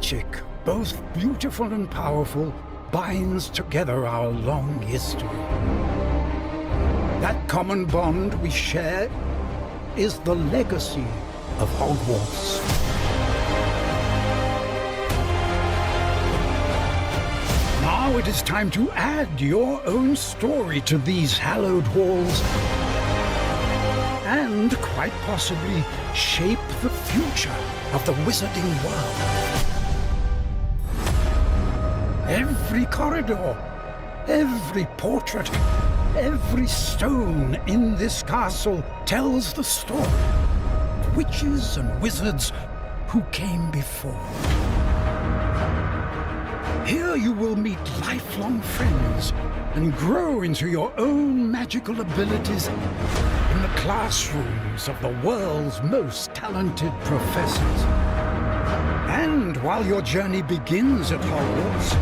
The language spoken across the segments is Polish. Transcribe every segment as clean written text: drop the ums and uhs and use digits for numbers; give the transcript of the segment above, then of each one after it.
magic, both beautiful and powerful, binds together our long history. That common bond we share is the legacy of Hogwarts. Now it is time to add your own story to these hallowed halls and, quite possibly, shape the future of the wizarding world. Every corridor, every portrait, every stone in this castle tells the story of witches and wizards who came before. Here you will meet lifelong friends and grow into your own magical abilities in the classrooms of the world's most talented professors. And while your journey begins at Hogwarts,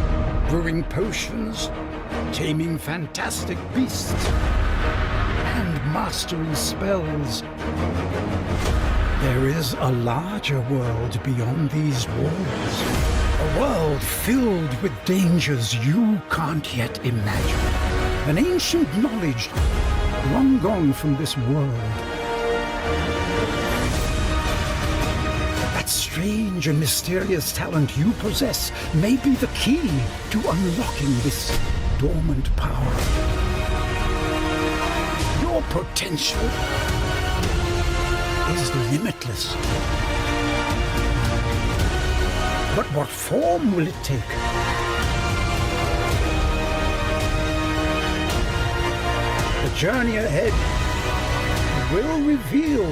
brewing potions, taming fantastic beasts, and mastering spells, there is a larger world beyond these walls. A world filled with dangers you can't yet imagine. An ancient knowledge long gone from this world. That strange and mysterious talent you possess may be the key to unlocking this dormant power. Your potential is limitless. But what form will it take? The journey ahead will reveal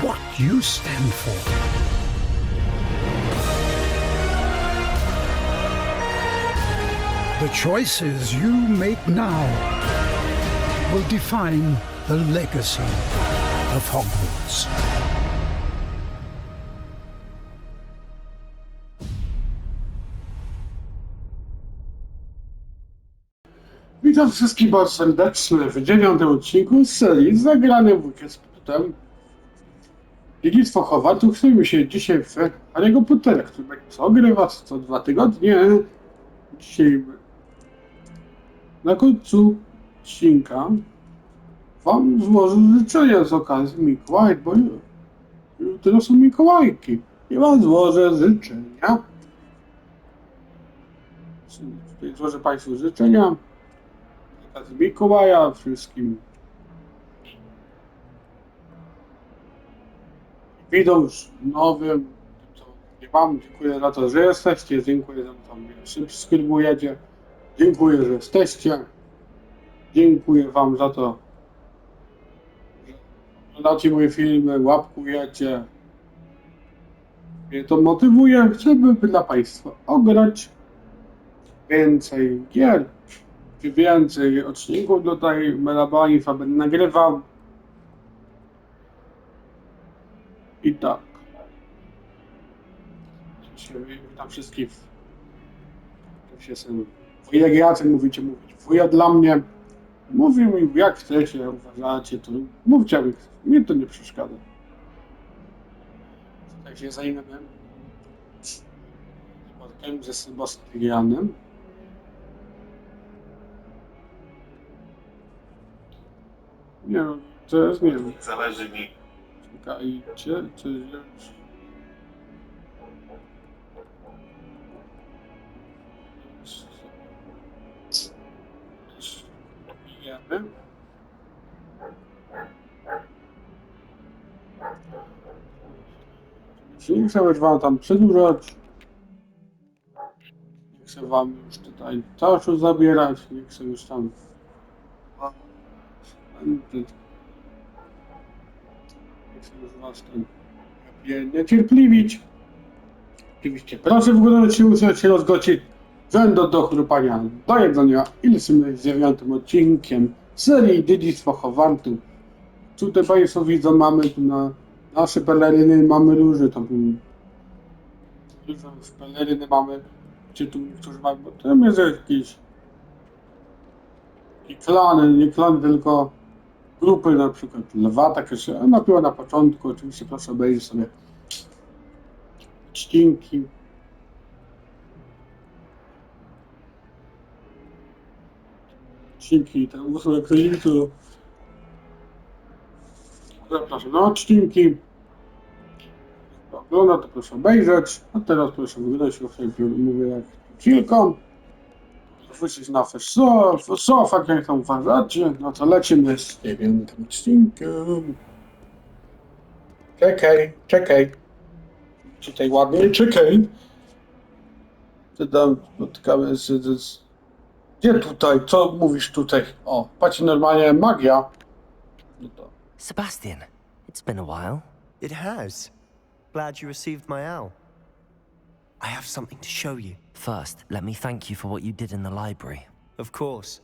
what you stand for. The choices you make now will define the legacy of Hogwarts. Witam wszystkich bardzo serdecznie w 9. odcinku z serii Zagrany wujek z Kryptem. Dziedzistwo Hogwartu. Chcemy się dzisiaj w Harry'ego Pottera, który będzie ogrywać co 2 tygodnie. Dzisiaj na końcu odcinka wam złożę życzenia z okazji Mikołaj, bo jutro są Mikołajki i wam złożę życzenia. Tutaj złożę Państwu życzenia z Mikołaja, wszystkim widzom już nowym, co nie mam. Dziękuję za to, że jesteście, dziękuję za to, że mnie subskrybujecie, dziękuję, że jesteście, dziękuję wam za to, że oglądacie moje filmy, łapkujecie. Mnie to motywuje, żeby dla Państwa ograć więcej gier, czy więcej odcinków tutaj Melabańca będę nagrywał. I tak. Witam wszystkich. Wujek Jacek, mówić. Wuja dla mnie. Mówi mi, jak chcecie, uważacie, to mówcie mi. Mnie to nie przeszkadza. Tutaj się zajmiemy sportem ze Sebastianem. Nie wiem, to jest, nie wiem. Zależy mi. Czekajcie, czy już... Bijemy. Nie chcę już wam tam przedłużać. Nie chcę wam już tutaj czasu zabierać. Nie chcę już tam... Nie chcę już was tam niecierpliwić. Oczywiście proszę w górę się usiąść, się rozgocić. Rzędo do chrupania, do jedzenia i lecimy z 9. odcinkiem serii Dziedzistwo Hogwartu. Tutaj Państwo widzą, mamy tu na nasze peleryny, mamy róże, to peleryny mamy, czy tu niektórzy mają, bo to jest jakieś klany, nie klany, tylko grupy, na przykład lwa, takie się napiła na początku. Oczywiście proszę obejrzeć sobie odcinki. odcinki, ten 8 lipcu. Zapraszam na odcinki. Kto ogląda, to proszę obejrzeć. A teraz proszę wyglądać się mówię jak chwilką. Wrócić na Fesofak, jak tam uważacie. No to lecimy z 9 odcinkiem. Czekaj. Czytaj ładnie, czekaj. Ty tam spotkamy się z... Gdzie tutaj? Co mówisz tutaj? O, patrz, normalnie magia. No to... Sebastian, it's been a while. It has. Glad you received my owl. I have something to show you. First, let me thank you for what you did in the library. Of course.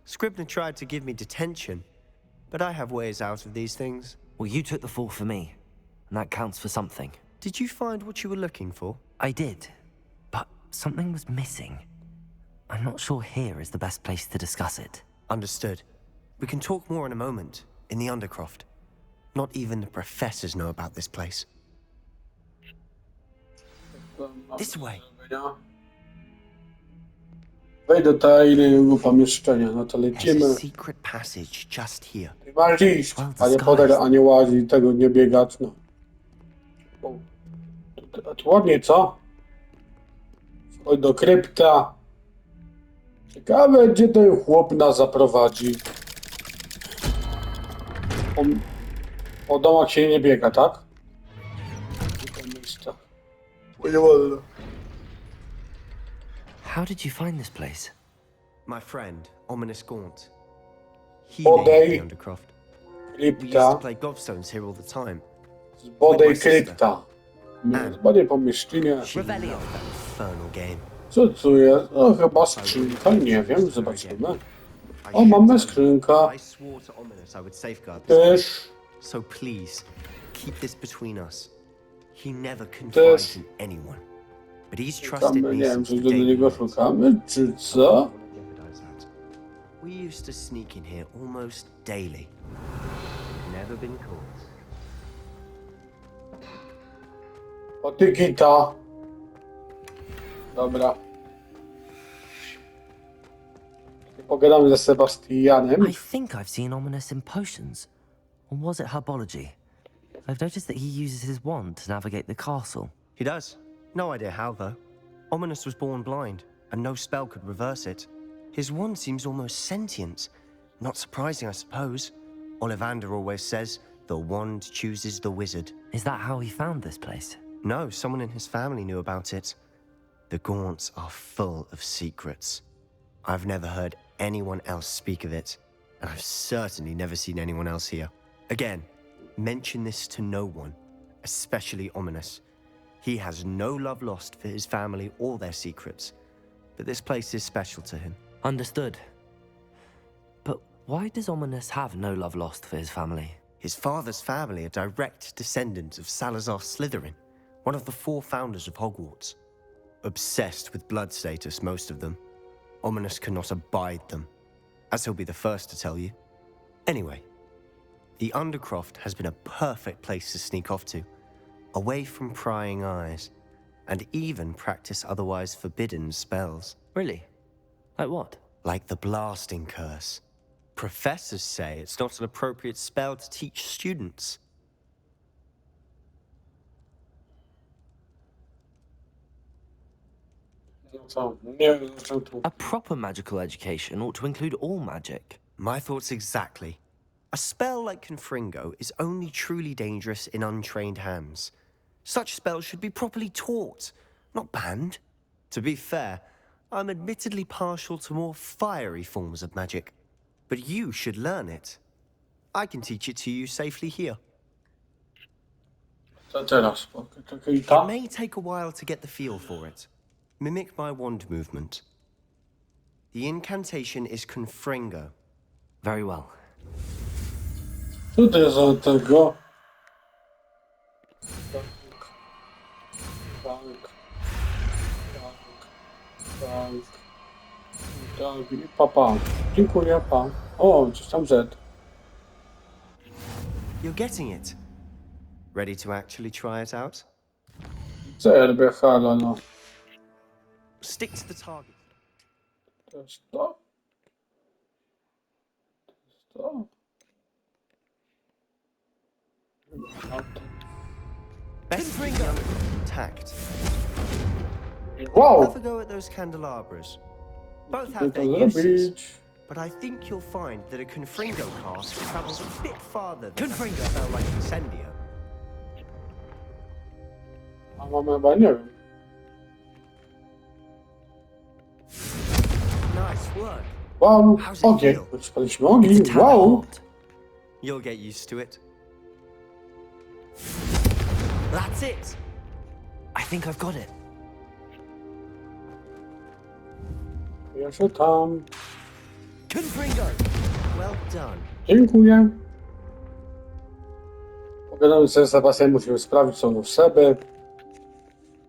Scribner tried to give me detention, but I have ways out of these things. Well, you took the fall for me, and that counts for something. Did you find what you were looking for? I did, but something was missing. I'm not sure here is the best place to discuss it. Understood. We can talk more in a moment, in the Undercroft. Not even the professors know about this place. This way. Wejdę do tajnego pomieszczenia, no to There's lecimy. a secret passage just here. Masz iść, a nie podać, a nie łazić, tego nie biegać, no. A tu ładnie, co? Wchodź do krypta. Ciekawe, gdzie ten chłop nas zaprowadzi. Po domach się nie biega, tak? Nie wolno. How did you find this place? My friend, Ominous Gaunt. He Bodej. named the Undercroft. We used to Krypta. play gobstones here all the time. Z bodej krypta. Z bodej pomieszczenia. Revelio. That infernal game. Co tu jest? O, chyba skrzynka, nie wiem, zobaczymy. O, mamy skrzynkę. I swore to Ominous I would safeguard this Też. place. So please, keep this between us. He never Też. confides in anyone. But he's trusted Szukamy, me nie wiem, since czy the do day niego we met. szukamy, czy co? We used to sneak in here almost daily. Never been caught. O, ty gita. Dobra. Pogadamy ze Sebastianem. I think I've seen Ominous in potions. Or was it herbology? I've noticed that he uses his wand to navigate the castle. He does. No idea how, though. Ominous was born blind, and no spell could reverse it. His wand seems almost sentient. Not surprising, I suppose. Ollivander always says, the wand chooses the wizard. Is that how he found this place? No, someone in his family knew about it. The Gaunts are full of secrets. I've never heard anyone else speak of it, and I've certainly never seen anyone else here. Again, mention this to no one, especially Ominous. He has no love lost for his family or their secrets, but this place is special to him. Understood. But why does Ominous have no love lost for his family? His father's family are direct descendants of Salazar Slytherin, one of the 4 founders of Hogwarts. Obsessed with blood status, most of them. Ominous cannot abide them, as he'll be the first to tell you. Anyway, the Undercroft has been a perfect place to sneak off to, away from prying eyes, and even practice otherwise forbidden spells. Really? Like what? Like the blasting curse. Professors say it's not an appropriate spell to teach students. No co? Nie wiem, co tu. A proper magical education ought to include all magic. My thoughts exactly. A spell like Confringo is only truly dangerous in untrained hands. Such spells should be properly taught, not banned. To be fair, I'm admittedly partial to more fiery forms of magic, but you should learn it. I can teach it to you safely here. Co teraz? Czekaj, It tam? may take a while to get the feel for it. Mimic my wand movement. The incantation is Confringo. Very well. Co to jest za tego? Tak, i papa. Dziękuję, pa. O, coś tam Z. You're getting it. Ready to actually try it out? Zerbe, halo, no. Stick to the target. To jest to. Best bring them intact. Wow! Have a go at those candelabras. Both Co have their to uses, zrobić? but I think you'll find that a Confringo cask travels a bit farther than Confringo. a spell like Incendio. A mamy chyba, nie wiem. Nice work. Wow, How's it ogień. feel? Spaliśmy ogień, It's a tad wow! hot. You'll get used to it. That's it. I think I've got it. Jeszcze tam. Confringo. Well done. Dziękuję. Pogadamy sobie z Sebastianem, musimy sprawdzić, co w Seby.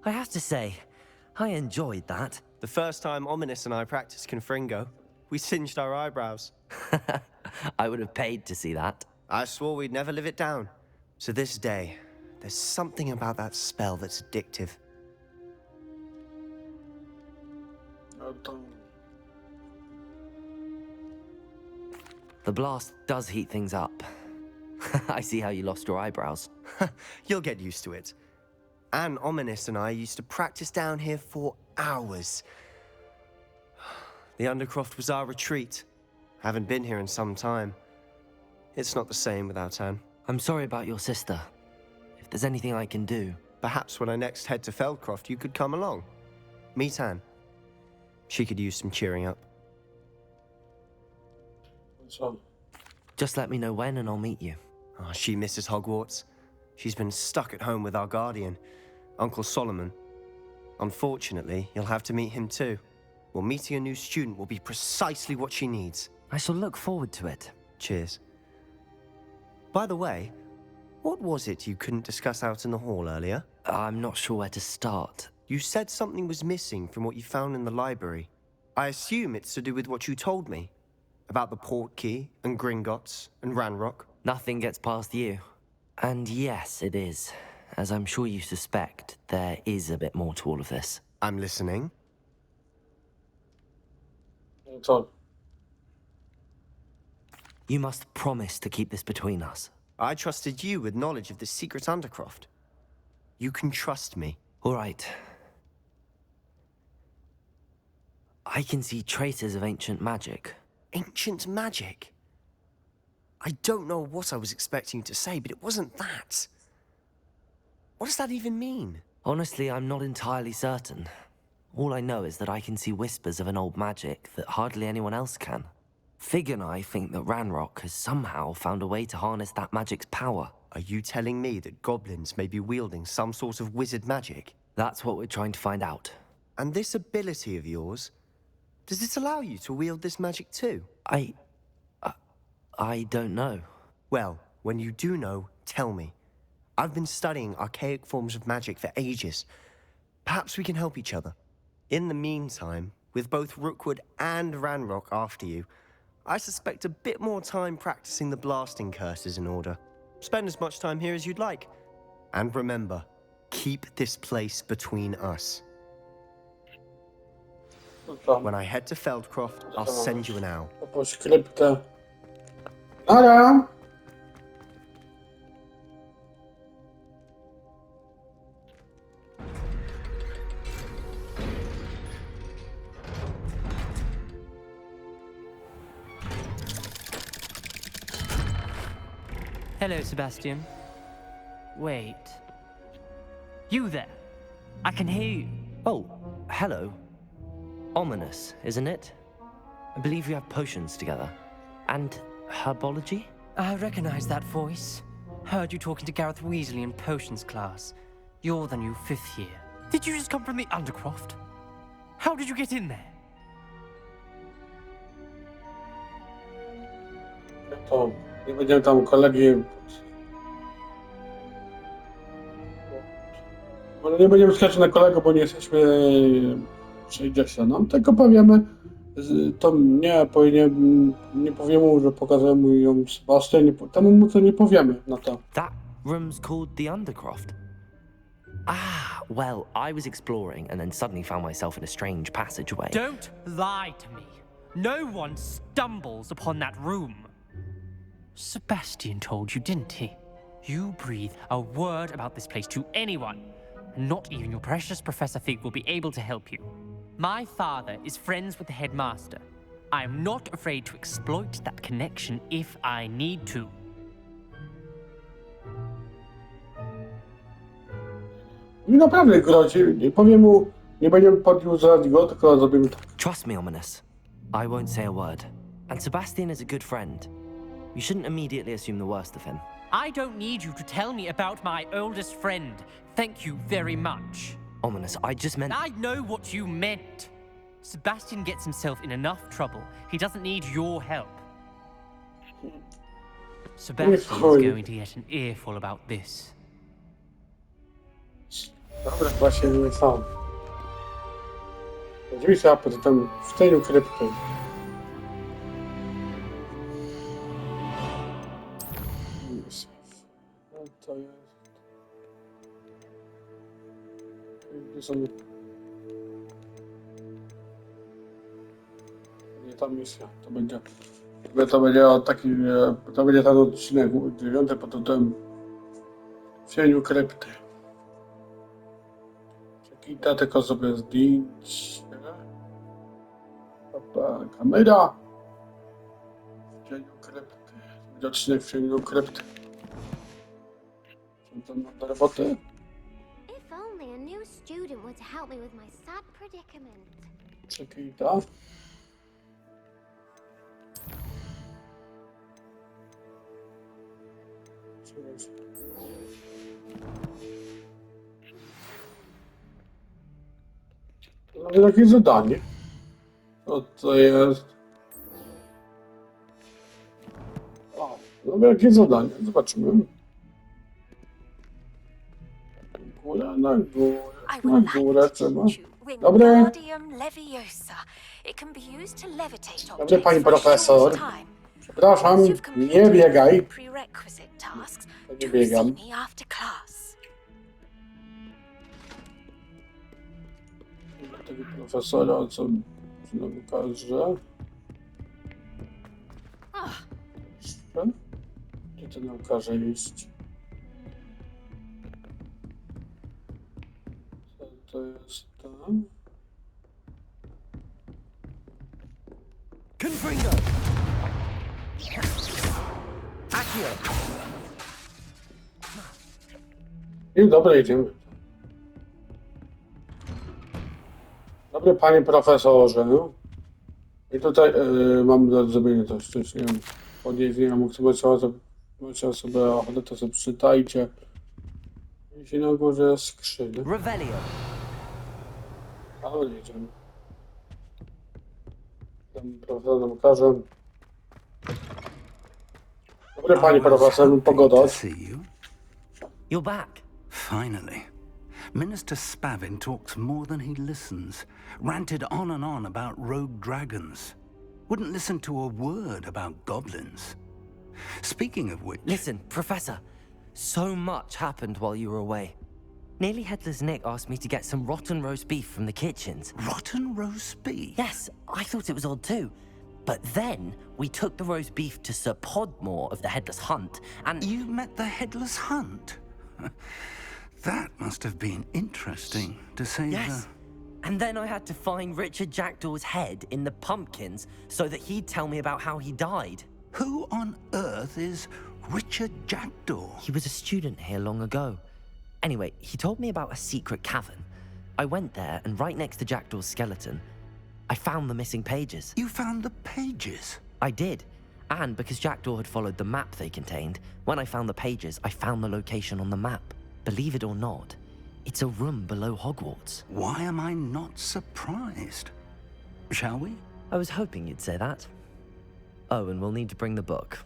I have to say, I enjoyed that. The first time Ominous and I practiced Confringo, we singed our eyebrows. I would have paid to see that. I swore we'd never live it down. To this day, there's something about that spell that's addictive. No to... The blast does heat things up. I see how you lost your eyebrows. You'll get used to it. Anne Ominous and I used to practice down here for hours. The Undercroft was our retreat. Haven't been here in some time. It's not the same without Anne. I'm sorry about your sister. If there's anything I can do... Perhaps when I next head to Feldcroft, you could come along. Meet Anne. She could use some cheering up. Co? Just let me know when and I'll meet you. Oh, she misses Hogwarts. She's been stuck at home with our guardian, Uncle Solomon. Unfortunately, you'll have to meet him too. Well, meeting a new student will be precisely what she needs. I shall look forward to it. Cheers. By the way, what was it you couldn't discuss out in the hall earlier? I'm not sure where to start. You said something was missing from what you found in the library. I assume it's to do with what you told me. About the Portkey, and Gringotts, and Ranrock. Nothing gets past you. And yes, it is. As I'm sure you suspect, there is a bit more to all of this. I'm listening. No co? You must promise to keep this between us. I trusted you with knowledge of the secret Undercroft. You can trust me. All right. I can see traces of ancient magic. Ancient magic? I don't know what I was expecting you to say, but it wasn't that. What does that even mean? Honestly, I'm not entirely certain. All I know is that I can see whispers of an old magic that hardly anyone else can. Fig and I think that Ranrock has somehow found a way to harness that magic's power. Are you telling me that goblins may be wielding some sort of wizard magic? That's what we're trying to find out. And this ability of yours, does it allow you to wield this magic too? I don't know. Well, when you do know, tell me. I've been studying archaic forms of magic for ages. Perhaps we can help each other. In the meantime, with both Rookwood and Ranrock after you, I suspect a bit more time practicing the blasting curse is in order. Spend as much time here as you'd like. And remember, keep this place between us. No to. When I head to Feldcroft, I'll send you an owl. Jakąś kryptę. Nara! Hello, Sebastian. Wait. You there? I can hear you. Oh, hello. Ominous, isn't it? I believe you have potions together. And herbology? I recognize that voice. Heard you talking to Gareth Weasley in potions class. You're the new 5th year. Did you just come from the Undercroft? How did you get in there? To nie będziemy tam kolegi... Może nie będziemy skakać na kolego, bo nie jesteśmy 60, no, tylko powiemy, to nie powiemy mu, że pokażemy ją Sebastian, temu mu co nie powiemy na to. That room's called the Undercroft. Ah, well, I was exploring and then suddenly found myself in a strange passageway. Don't lie to me. No one stumbles upon that room. Sebastian told you, didn't he? You breathe a word about this place to anyone, and not even your precious Professor Fig will be able to help you. My father is friends with the headmaster. I am not afraid to exploit that connection if I need to. Mi naprawdę grozi. Nie powiem mu, nie będziemy podjudzać go, tylko zrobimy tak. Trust me, Ominous. I won't say a word. And Sebastian is a good friend. You shouldn't immediately assume the worst of him. I don't need you to tell me about my oldest friend. Thank you very much. Ominous, I just meant... I know what you meant. Sebastian gets himself in enough trouble. He doesn't need your help. Sebastian's going to get an earful about this. Dobra, właśnie nie sam. Dziedzistwo, a potem w cieniu krypty. No to jest... Gdzie są... Nie ta misja, to będzie... To będzie taki... To będzie ten odcinek 9 pod tytułem W cieniu krypty. Czekaj, tylko sobie zdjęć. Opa, kamera. W cieniu krypty. Będzie odcinek w cieniu krypty. Co tam mam do roboty? If only a new student were to help me with my sad predicament. Czekaj, tak. No, jakie zadanie? Co to jest? O, no jakie zadanie? Zobaczymy. Na górę trzeba. Dobre. Dobrze, pani profesor. Przepraszam, nie biegaj. Nie biegam. Tego profesora, co nam pokaże. Gdzie to nam każe iść? Co to jest tam? Confringo! Accio! I dobra, idziemy. Dobry panie profesorze. No. I tutaj mam do zrobienia coś, nie wiem, podjeść, nie wiem, macie sobie ochotę, to sobie przeczytajcie. Jeśli na górze jest skrzynia. Revelio! Ale jedziemy. Tam profesor nam każe. Dobry panie profesor, pogoda. You're back. Finally. Minister Spavin talks more than he listens. Ranted on and on about rogue dragons. Wouldn't listen to a word about goblins. Speaking of which... Listen, Professor. So much happened while you were away. Nearly Headless Nick asked me to get some rotten roast beef from the kitchens. Rotten roast beef? Yes, I thought it was odd too. But then we took the roast beef to Sir Podmore of the Headless Hunt, and... You met the Headless Hunt? That must have been interesting, to say Yes. And then I had to find Richard Jackdaw's head in the pumpkins so that he'd tell me about how he died. Who on earth is Richard Jackdaw? He was a student here long ago. Anyway, he told me about a secret cavern. I went there, and right next to Jackdaw's skeleton, I found the missing pages. You found the pages? I did. And because Jackdaw had followed the map they contained, when I found the pages, I found the location on the map. Believe it or not, it's a room below Hogwarts. Why am I not surprised? Shall we? I was hoping you'd say that. Oh, and we'll need to bring the book.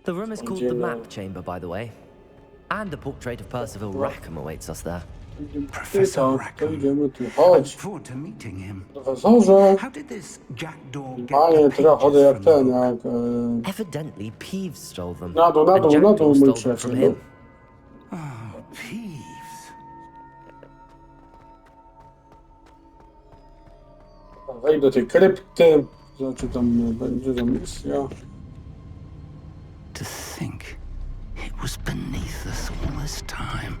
The room is called the Map Chamber, by the way. And a portrait of Percival Rackham awaits us there. Professor Rackham. Idziemy tu, I look chodź. forward to meeting him. Profesorze. How did this Jackdaw get Panie, the trochę pages jak from ten, the book? jak... Evidently, Peeves stole them. Na dół, and Jackdaw mój stole them przyjaciel. from him. Oh, Peeves. Wejdę do tej krypty. Zobaczę, tam będzie ta misja. To think it was beneath us all this time.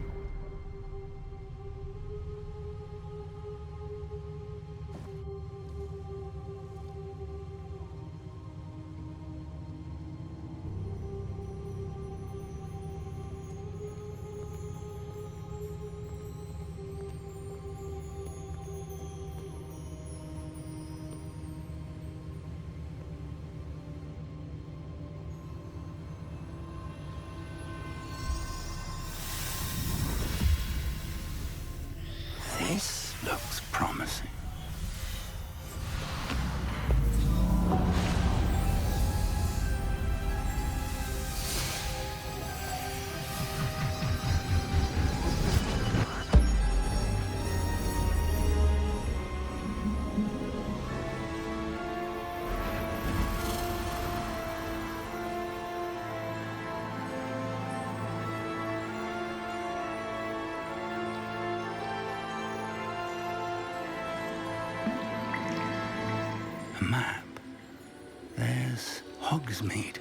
This looks promising. A map. There's Hogsmeade.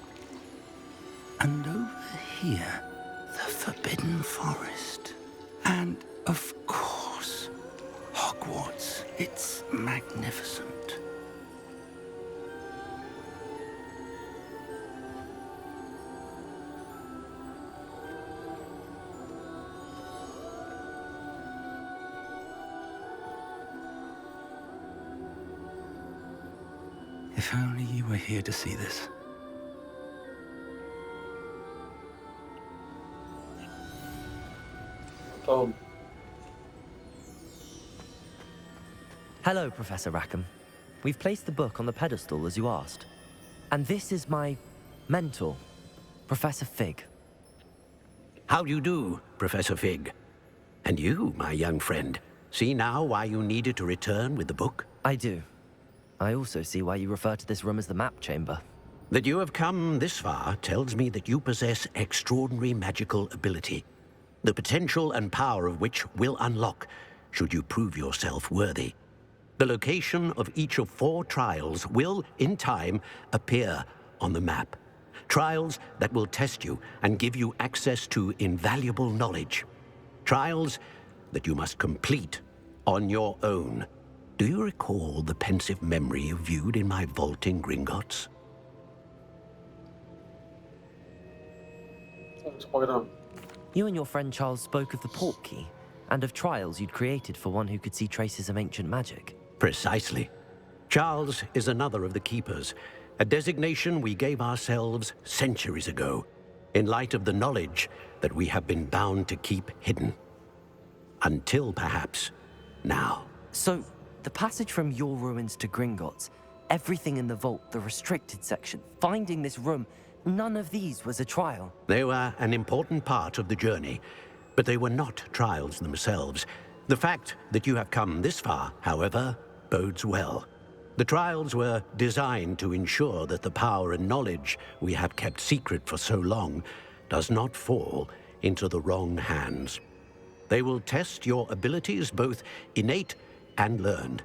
And over here, the Forbidden Forest. And, of course, Hogwarts. It's magnificent. If only you were here to see this. To Hello, Professor Rackham. We've placed the book on the pedestal as you asked. And this is my mentor, Professor Fig. How do you do, Professor Fig? And you, my young friend, see now why you needed to return with the book? I do. I also see why you refer to this room as the map chamber. That you have come this far tells me that you possess extraordinary magical ability, the potential and power of which will unlock should you prove yourself worthy. The location of each of 4 trials will, in time, appear on the map. Trials that will test you and give you access to invaluable knowledge. Trials that you must complete on your own. Do you recall the pensive memory you viewed in my vault in Gringotts? spoiler. You and your friend Charles spoke of the Portkey, and of trials you'd created for one who could see traces of ancient magic. Precisely. Charles is another of the Keepers, a designation we gave ourselves centuries ago, in light of the knowledge that we have been bound to keep hidden. Until, perhaps, now. So, the passage from your ruins to Gringotts, everything in the vault, the restricted section, finding this room, none of these was a trial. They were an important part of the journey, but they were not trials themselves. The fact that you have come this far, however, bodes well. The trials were designed to ensure that the power and knowledge we have kept secret for so long does not fall into the wrong hands. They will test your abilities, both innate and learned.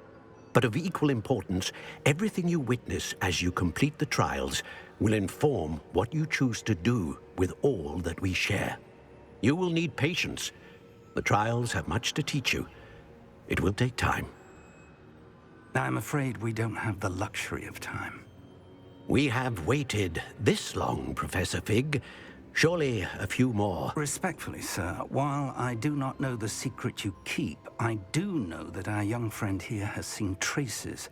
But of equal importance, everything you witness as you complete the trials will inform what you choose to do with all that we share. You will need patience. The trials have much to teach you. It will take time. I'm afraid we don't have the luxury of time. We have waited this long, Professor Fig. Surely a few more. Respectfully, sir, while I do not know the secret you keep, I do know that our young friend here has seen traces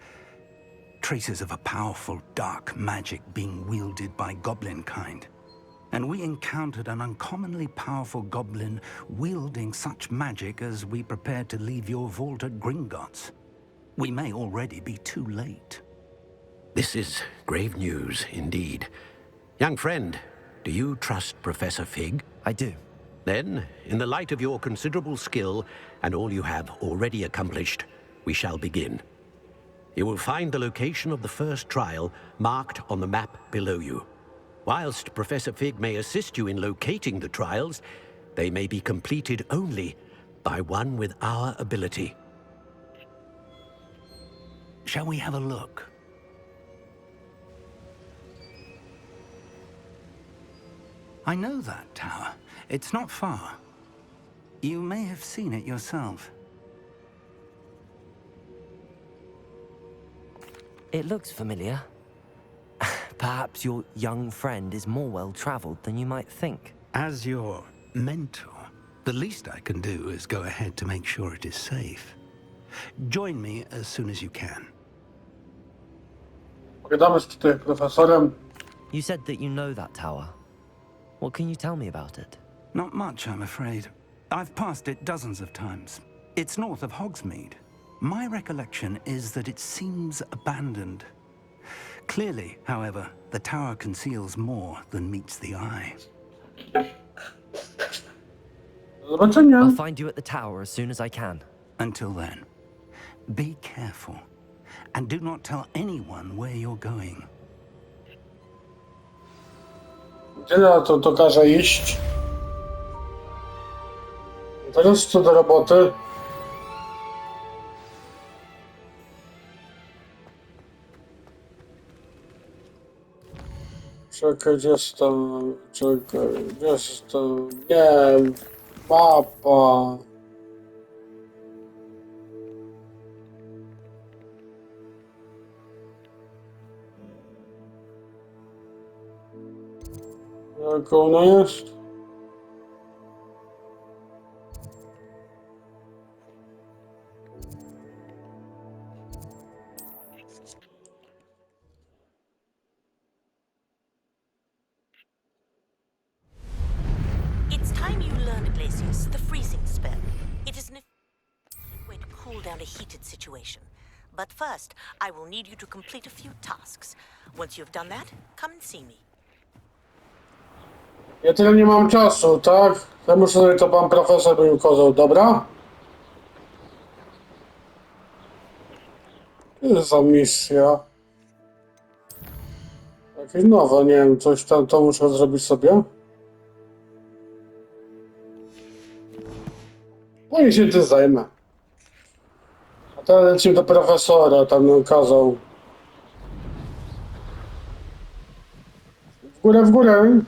of a powerful dark magic being wielded by goblin kind. And we encountered an uncommonly powerful goblin wielding such magic as we prepared to leave your vault at Gringotts. We may already be too late. This is grave news indeed. Young friend, do you trust Professor Fig? I do. Then, in the light of your considerable skill and all you have already accomplished, we shall begin. You will find the location of the first trial marked on the map below you. Whilst Professor Fig may assist you in locating the trials, they may be completed only by one with our ability. Shall we have a look? I know that tower. It's not far. You may have seen it yourself. It looks familiar. Perhaps your young friend is more well-traveled than you might think. As your mentor, the least I can do is go ahead to make sure it is safe. Join me as soon as you can. Pogadamy z tutaj profesorem. You said that you know that tower. What can you tell me about it? Not much, I'm afraid. I've passed it dozens of times. It's north of Hogsmeade. My recollection is that it seems abandoned. Clearly, however, the tower conceals more than meets the eye. Do zobaczenia. I'll find you at the tower as soon as I can. Until then, be careful. And do not tell anyone where you're going. Gdzie na to każe iść? Teraz co do roboty? Czekaj, gdzie jest to? Czekaj, gdzie jest to? Nie, mapa. Jak ona jest? It's time you learned, Glacius, the freezing spell. It is an effective way to cool down a heated situation. But first, I will need you to complete a few tasks. Once you've done that, come and see me. Ja tyle nie mam czasu, tak? Ja muszę sobie to pan profesor by mi ukazał, dobra? Co jest za misja? Jakieś nowe, nie wiem, coś tam to muszę zrobić sobie. No i się tym zajmę. A teraz lecimy do profesora, tam mi kazał. W górę, w górę.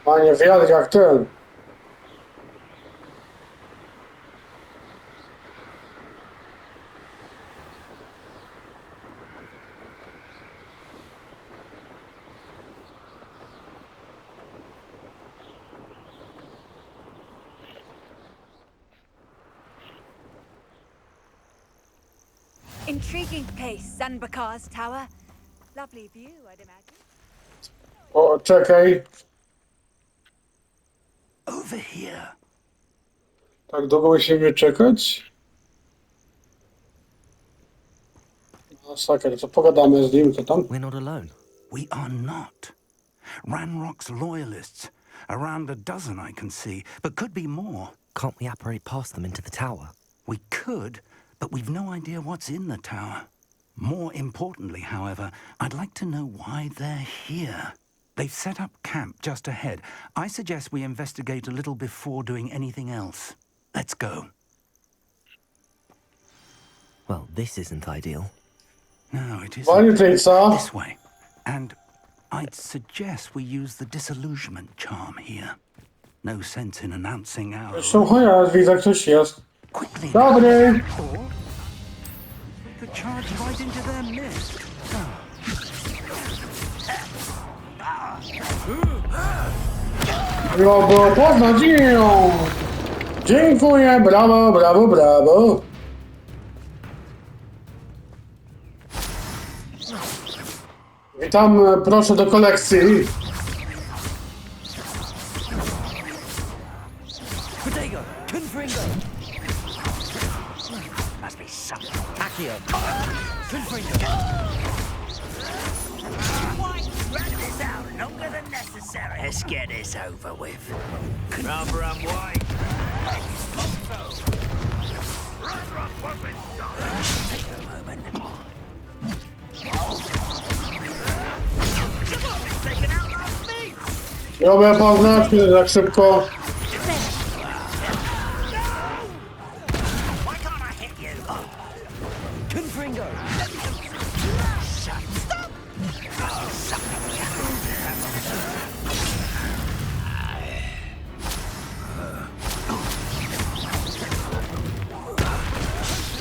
Panie, wiatr jak ten. Intriguing place, Sanbakar's tower. Lovely view, I'd imagine. O, czekaj. Over here. Tak długo musimy czekać? No, saker, co pogadamy z nim, co tam? We're not alone. We are not. Ranrock's loyalists. Around a dozen I can see, but could be more. Can't we apparate past them into the tower? We could, but we've no idea what's in the tower. More importantly, however, I'd like to know why they're here. They've set up camp just ahead. I suggest we investigate a little before doing anything else. Let's go. Well, this isn't ideal. No, it isn't. Panie Tejca, This way. And I'd suggest we use the disillusionment charm here. No sense in announcing our... słuchaj, widzę, ktoś jest. Quickly. Dobry! Or we could charge right into their midst. Miło było poznać ją! Dziękuję, brawo, brawo, brawo! Witam, proszę do kolekcji. Protego! Confringo! Must be something. Accio! Confringo! Drag this out longer than necessary. Let's get this over with. Rubber and white. Take a moment. Nie umiem poznać, kiedy tak szybko.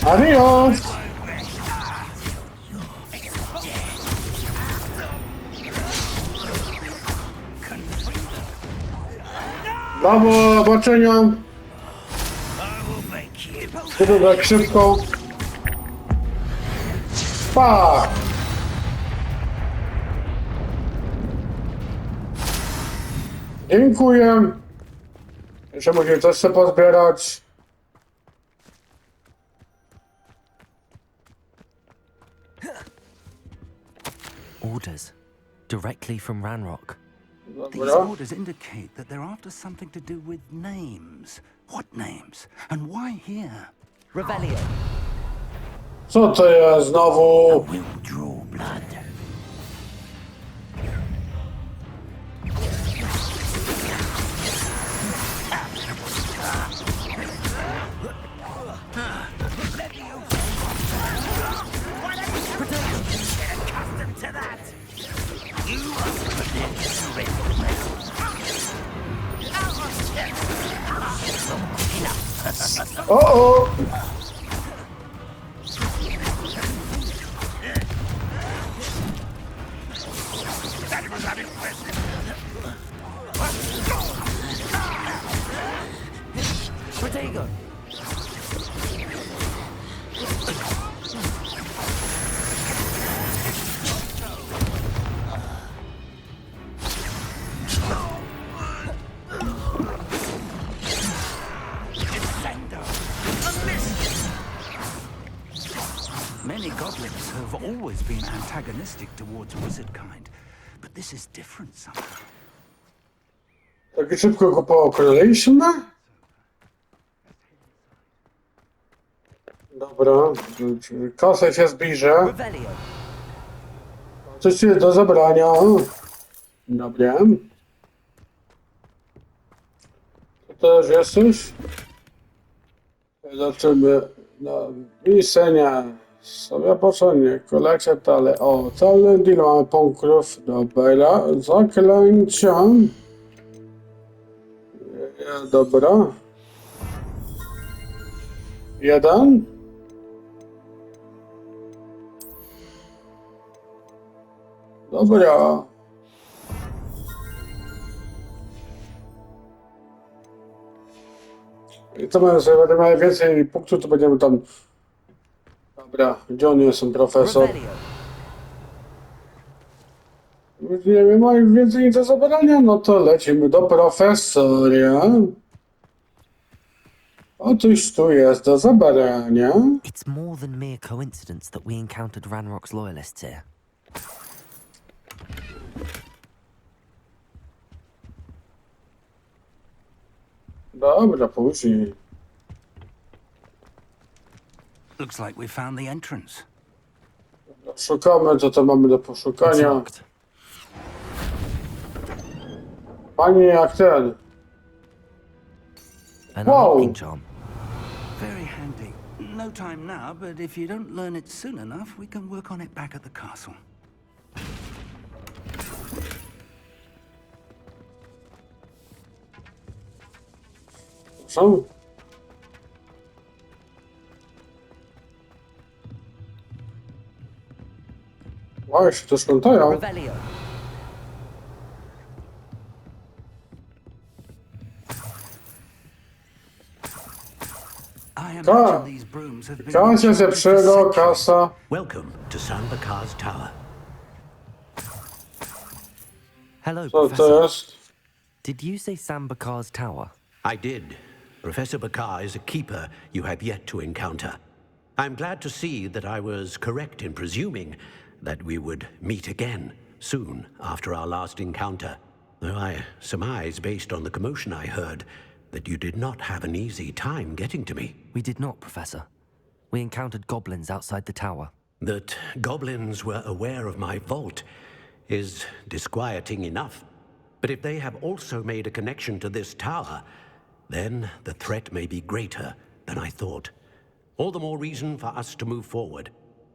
Adios! Do zobaczenia! Kiedy tak szybko. Pa! Dziękuję. Jeszcze musimy coś sobie pozbierać. Orders. Directly from Ranrock. These Dobra. orders indicate that they're after something to do with names. What names? And why here? Revelio. Co to jest znowu? Will draw blood. O! Protego. Many goblins have always been antagonistic towards wizard kind, but this is different somehow. Tak szybko go pokroliśmy? Dobra, kasa się zbliża. Revelio. Coś jest do zabrania. Dobra. Tu też jesteś? Zobaczymy. No, wisenia. Sobie początnie. Kolekcja dalej. O, cały deal mamy punktów. Dobra. Zaklęcia. Dobra. Jeden. Dobra. I co mamy sobie? Będziemy mieli więcej punktów, to będziemy tam... Dobra, gdzie on jest, ten profesor? Revelio. Nie wiem, mam więcej nic do zabrania, no to lecimy do profesora. Otóż tu jest do zabrania. It's more than mere coincidence that we encountered Ranrock's loyalists here. Dobra, później. Looks like we found the entrance. Szukamy, co to mamy do It's poszukania. locked. Panie jak ten. An Whoa. unlocking charm. Very handy. No time now, but if you don't learn it soon enough, we can work on it back at the castle. Co? O, jeszcze to szpętają. Revelio. I Tak. imagine these brooms have been... Kasa zeprzego, kasa. Welcome to Sambakar's Tower. Hello, Co to Professor. jest? Did you say Sam Bakar's tower? I did. Professor Bakar is a keeper you have yet to encounter. I'm glad to see that I was correct in presuming that we would meet again soon after our last encounter. Though I surmise, based on the commotion I heard, that you did not have an easy time getting to me. We did not, Professor. We encountered goblins outside the tower. That goblins were aware of my vault is disquieting enough. But if they have also made a connection to this tower, then the threat may be greater than I thought. All the more reason for us to move forward.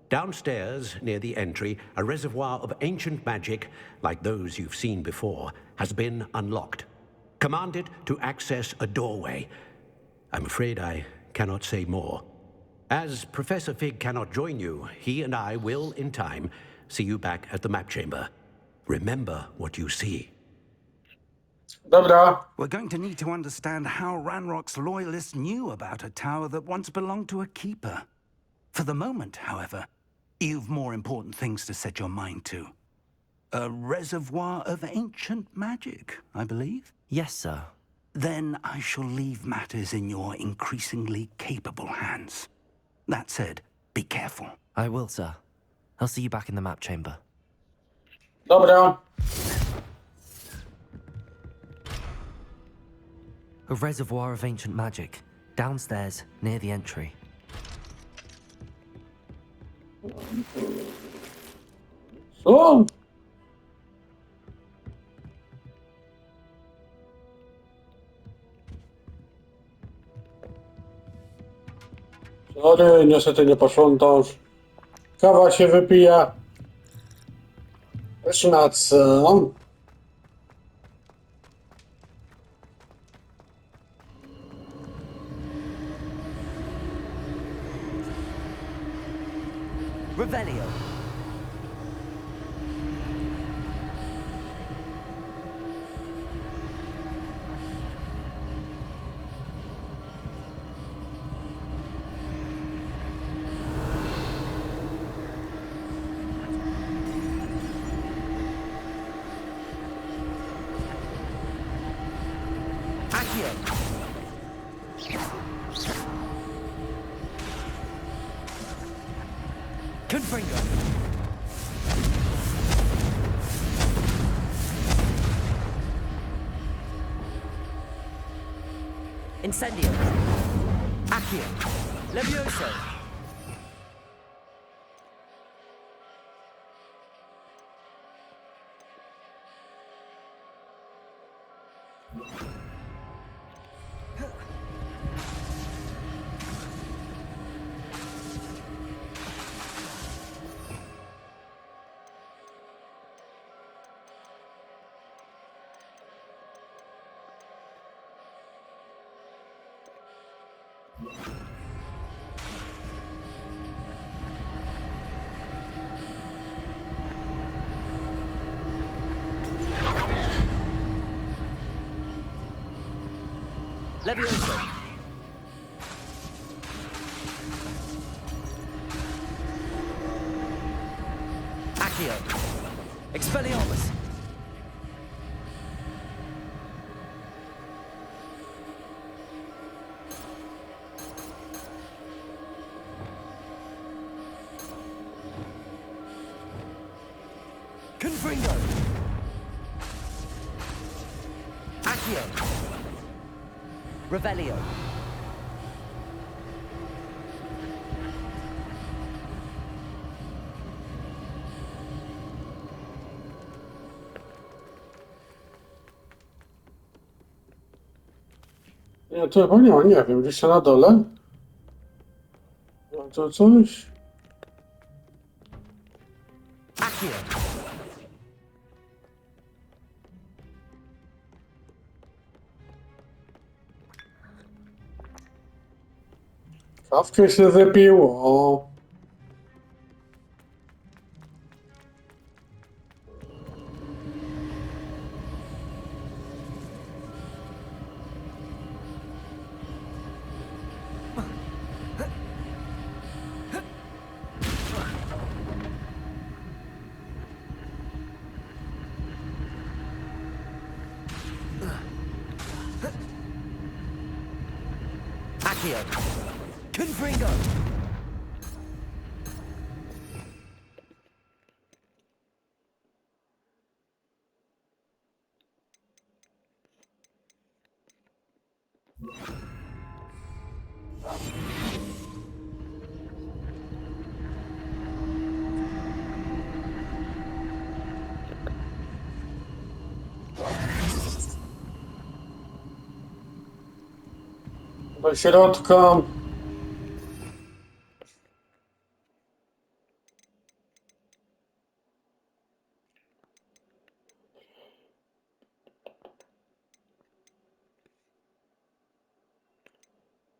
Downstairs, near the entry, a reservoir of ancient magic, like those you've seen before, has been unlocked. Command it to access a doorway. I'm afraid I cannot say more. As Professor Fig cannot join you, he and I will, in time, see you back at the map chamber. Remember what you see. Dobra. We're going to need to understand how Ranrock's loyalists knew about a tower that once belonged to a keeper. For the moment, however, you've more important things to set your mind to. A reservoir of ancient magic, I believe? Yes, sir. Then I shall leave matters in your increasingly capable hands. That said, be careful. I will, sir. I'll see you back in the map chamber. Dobra. A reservoir of ancient magic, downstairs, near the entry. Co? Sorry, niestety nie posprzątasz. Kawa się wypija. Już na co? Revelio. Confringo. Incendio. Accio. Levioso. Levioso. Accio. Expelliarmus. Confringo. Accio. Revelio. Nie, to chyba nie ma, nie wiem, gdzieś na dole. No to coś. Accio. Kawkę się wypiło. Accio. Confringo. Do środka.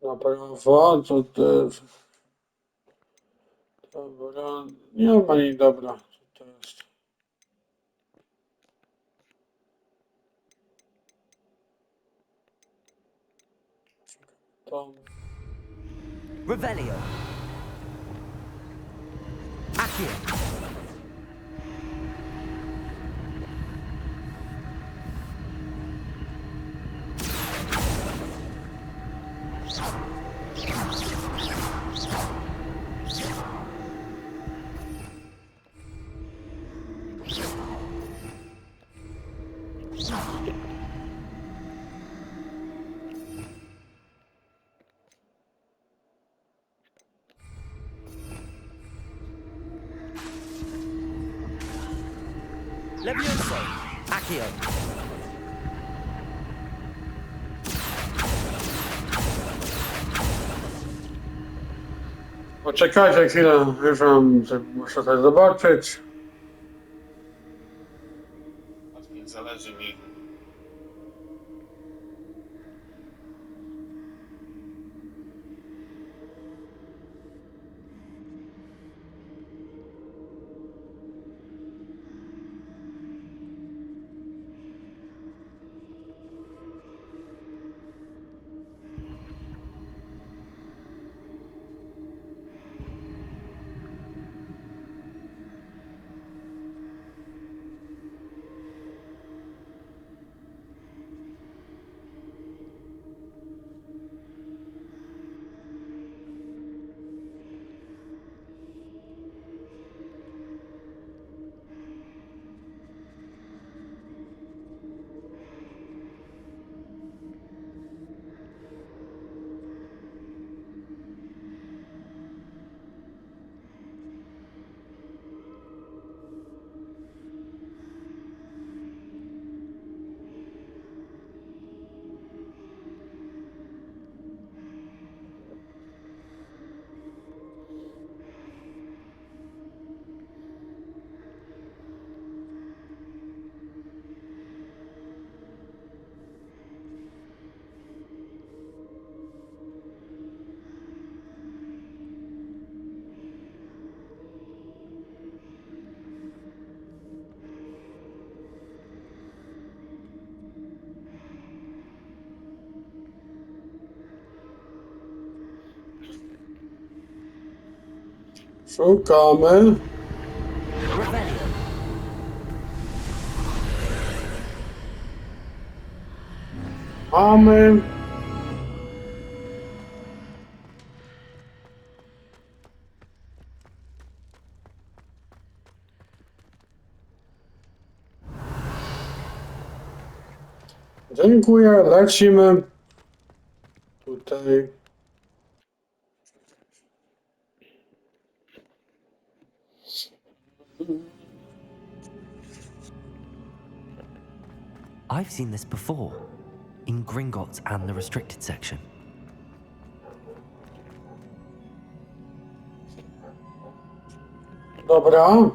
Na prawo, to też. Dobra, nie ma nic dobra. Co to jest? To. Revelio. Accio. Levioso. Accio. Poczekajcie chwilę, już wam muszę coś zobaczyć. Nie zależy mi. Szukamy. Mamy. Dziękuję, lecimy. Tutaj. I've seen this before, in Gringotts and the restricted section. Dobra.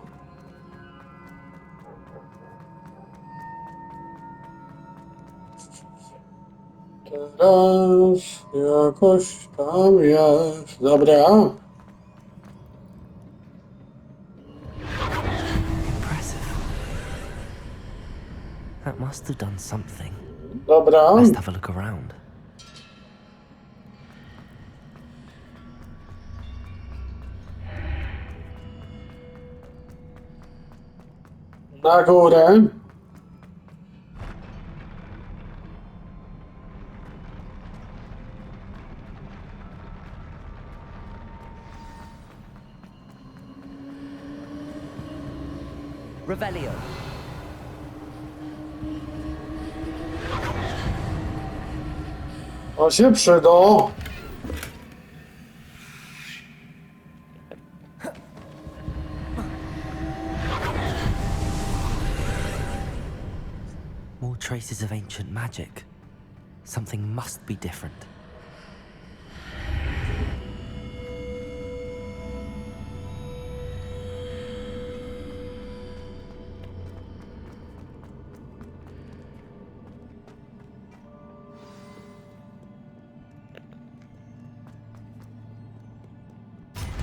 Teraz jakoś tam jest. Dobra. Impressive. That must have done something. Dobra. Let's have a look around. Na górę. Revelio. O się przydał. More traces of ancient magic. Something must be different.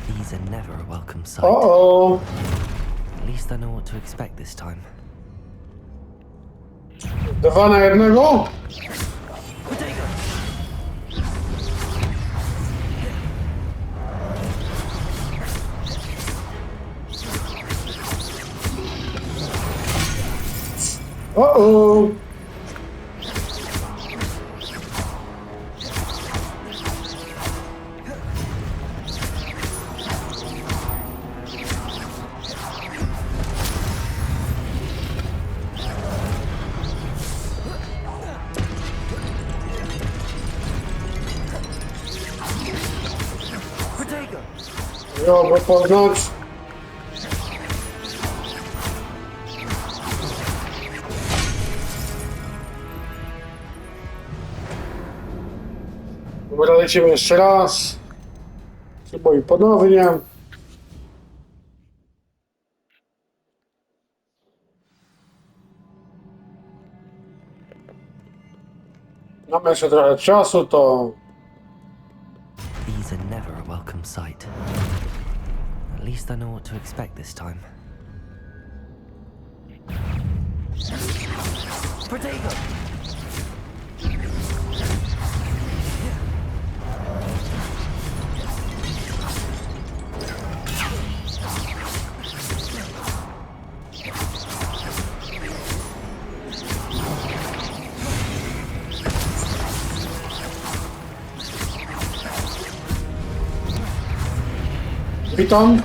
These are never a welcome sight. O-o! At least I know what to expect this time. 2 na 1? O-o! Jo, bo poznać. Dobra, lecimy jeszcze raz. Spróbuj ponownie. Mamy jeszcze trochę czasu, to... These are never a welcome sight. At least I know what to expect this time. Protego! Witam.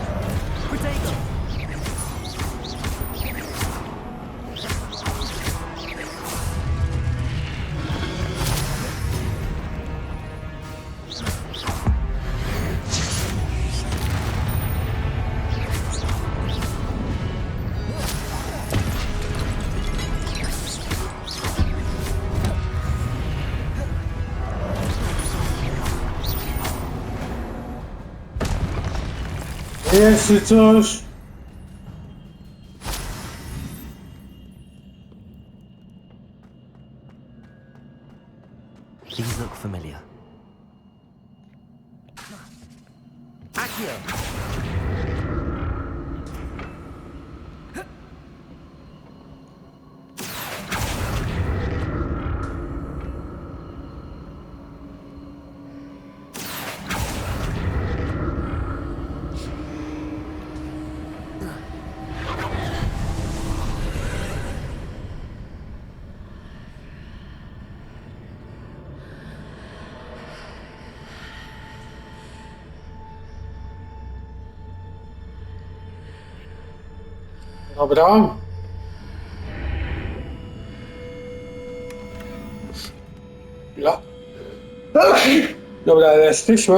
Jeśli coś... These look familiar. Accio! Dobra. Ja. Dobra, jesteśmy.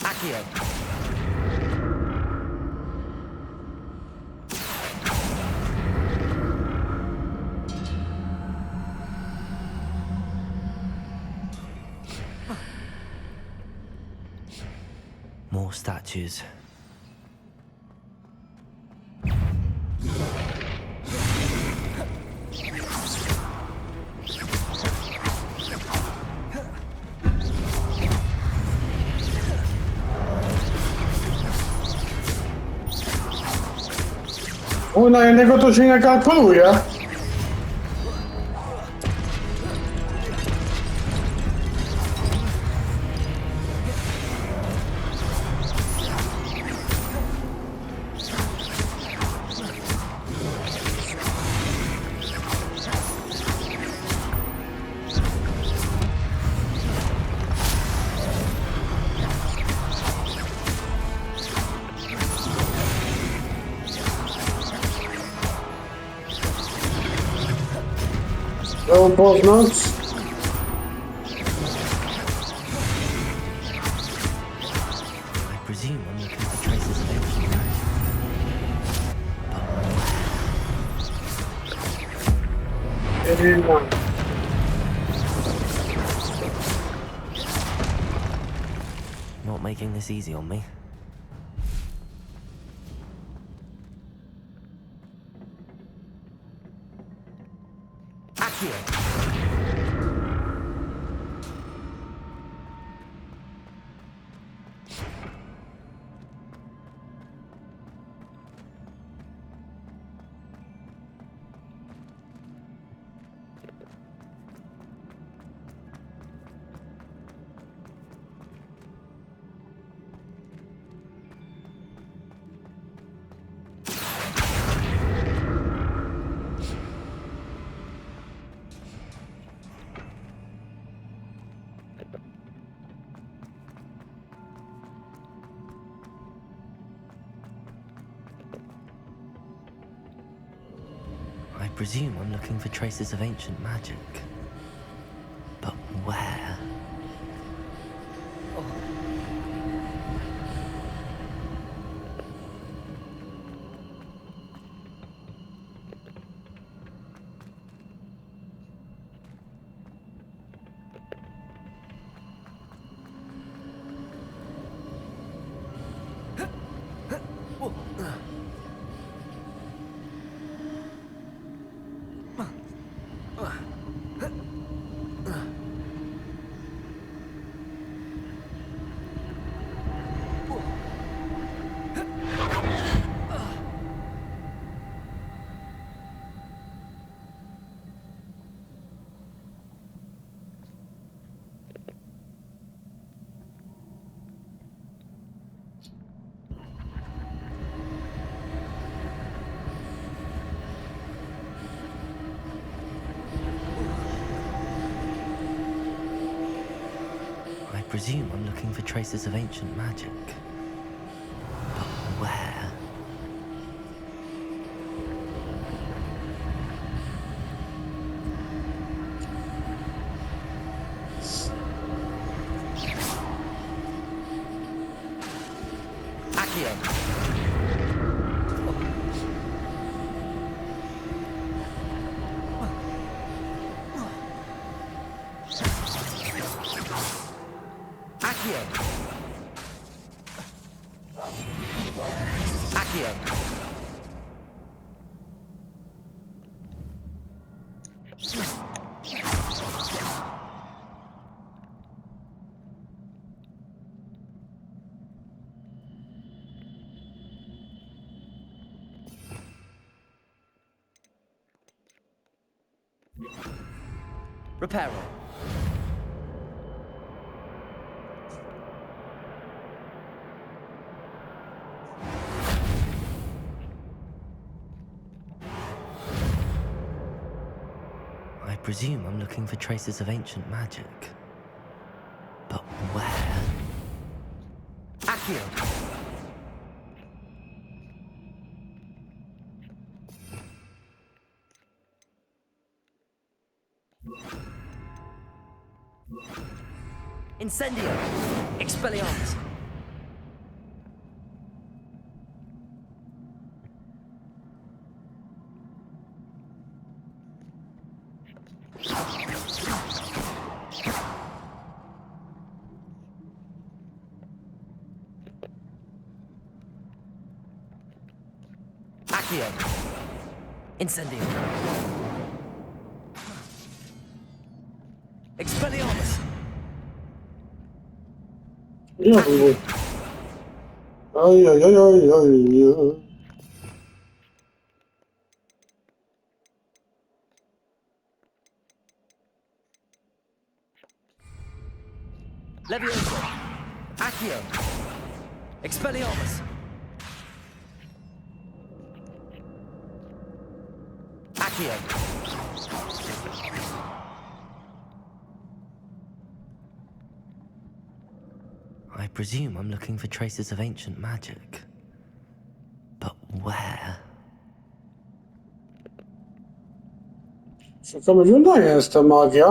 Accio! More statues. Na jednego to się nie kalkuluje. Trzeba poznać. I presume I'm looking for traces of ancient magic. But Irina. Not making this easy on me. Accio! I presume I'm looking for traces of ancient magic. But where? I presume I'm looking for traces of ancient magic. But where? Accio! Reparo. I presume I'm looking for traces of ancient magic. But where? Accio! Incendio! Expelliarmus! Accio! Incendio! Expelliarmus! Ja, oj, oj, oj, oj, oj. Levioso! Accio! Expelliarmus! Accio! I presume I'm looking for traces of ancient magic. But where? Co wygląda jest ta magia?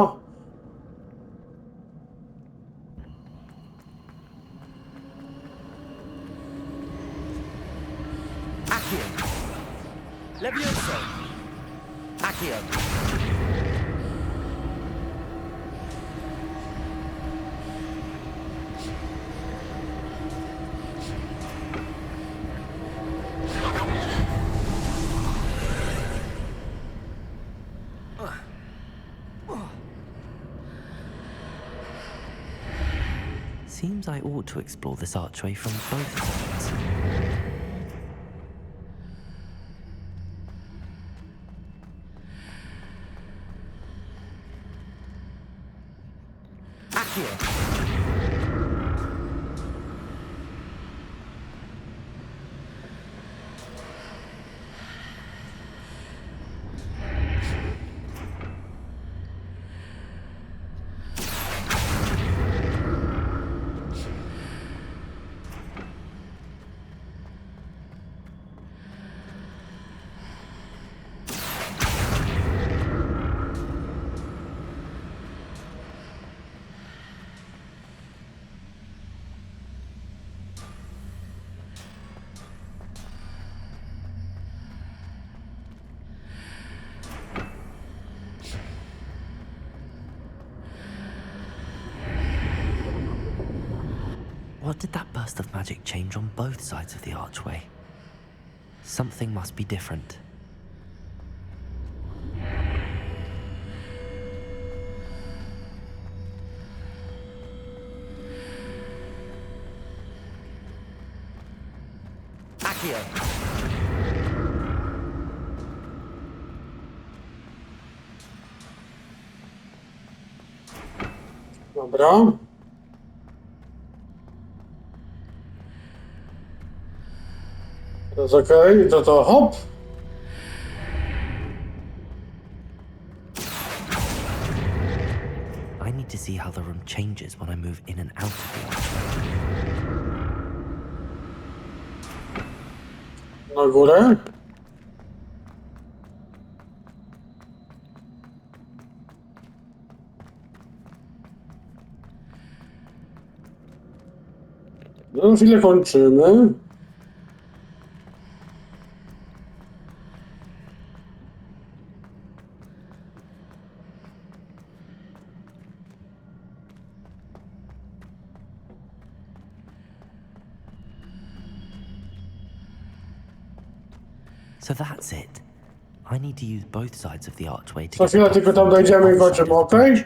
Accio! Levioso! Accio! Seems I ought to explore this archway from both sides. What did that burst of magic change on both sides of the archway? Something must be different. Accio! Dobra. To jest okej, to hop. I need to see how the room changes when I move in and out of the archway. Na górę. No, chwilę kończymy. So that's it. I need to use both sides of the archway to Za get the chwilę tylko tam platform to the dojdziemy i other side kończymy, of the okej? bridge.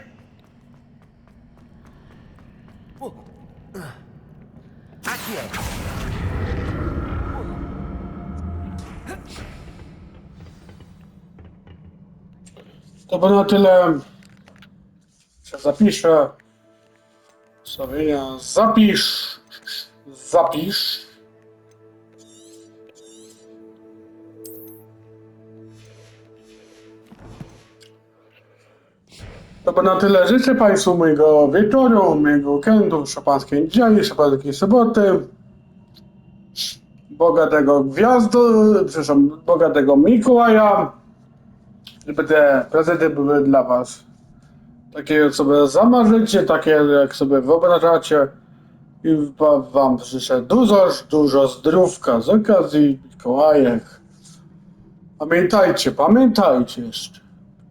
To by na tyle. Się zapiszę. Ustawienia. Zapisz. Zapisz. To by na tyle. Życzę Państwu mojego wieczoru, mojego weekendu, szampańskiej niedzieli, szampańskiej soboty. Bogatego przepraszam, bogatego Mikołaja. Żeby te prezenty były dla Was takie, jak sobie zamarzycie, takie, jak sobie wyobrażacie. I Wam życzę dużo zdrówka z okazji Mikołajek. Pamiętajcie jeszcze.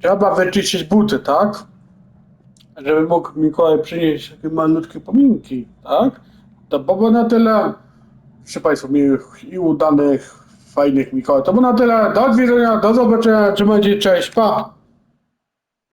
Trzeba wyczyścić buty, tak? Żeby mógł Mikołaj przynieść takie malutkie pominki, tak? To było na tyle. Życzę Państwu miłych i udanych, fajnych Mikołajów. To było na tyle. Do widzenia, do zobaczenia. Trzymajcie, cześć, pa!